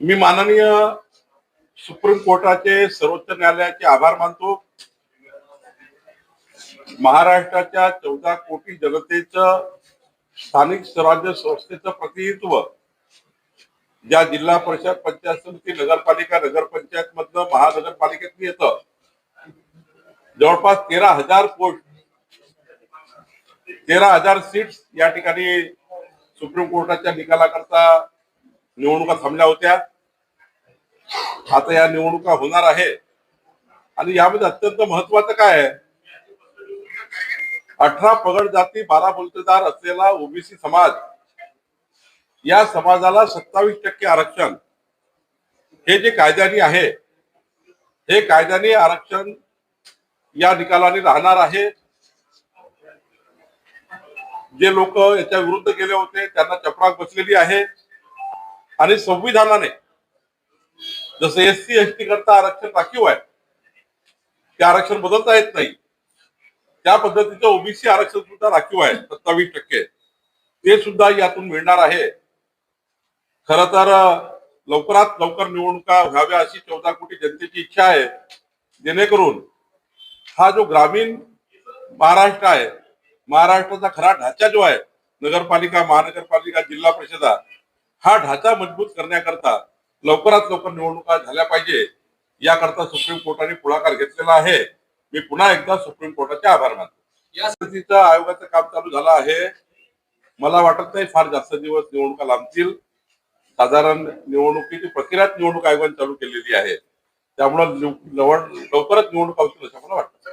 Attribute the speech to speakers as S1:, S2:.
S1: मी माननीय सुप्रीम कोर्टाचे सर्वोच्च न्यायालयाचे आभार मानतो. महाराष्ट्राच्या 14 कोटी जनतेचं स्थानिक स्वराज्य संस्थेचं प्रतिनिधित्व ज्या जिल्हा परिषद, पंचायत समिती, नगरपालिका, नगरपंचायत मधनं महानगरपालिकेत येतं. जवळपास 13,000 पोस्ट, 13,000 सीट्स या ठिकाणी सुप्रीम कोर्टाच्या निकालाकरता निवडणुका थांबल्या होत्या. आता या निवडणुका होणार आहे आणि यामध्ये अत्यंत महत्वाचं काय आहे, 18 पगड जाती 12 बलुतेदार असलेला ओबीसी समाज, या समाजाला 27% आरक्षण हे जे कायद्याने आहे, हे कायद्याने आरक्षण या निकालाने राहणार आहे. जे लोक याच्या विरुद्ध गेले होते त्यांना चपराक बसलेली आहे आणि संविधानाने जसं एससी एसटी करता आरक्षण राखीव आहे, ते आरक्षण बदलता येत नाही, त्या पद्धतीचं ओबीसी आरक्षण सुद्धा राखीव आहे 27%, ते सुद्धा यातून मिळणार आहे. खर तर लवकरात लवकर निवडणुका व्हाव्या अशी 14 कोटी जनतेची इच्छा आहे, जेणेकरून हा जो ग्रामीण महाराष्ट्र आहे, महाराष्ट्राचा खरा ढाचा जो आहे, नगरपालिका, महानगरपालिका, जिल्हा परिषदा, हा ढाचा मजबूत करण्याकरता लवकरात लवकर निवडणुका झाल्या पाहिजे, याकरता सुप्रीम कोर्टाने पुढाकार घेतलेला आहे. मी पुन्हा एकदा सुप्रीम कोर्टाचे आभार मानतो. या स्थितीचं आयोगाचं काम चालू झालं आहे. मला वाटत नाही फार जास्त दिवस निवडणुका लांबतील. साधारण निवडणुकीची प्रक्रियाच निवडणूक आयोगाने चालू केलेली आहे, त्यामुळे लवकरच निवडणुका होतील असं मला वाटतं.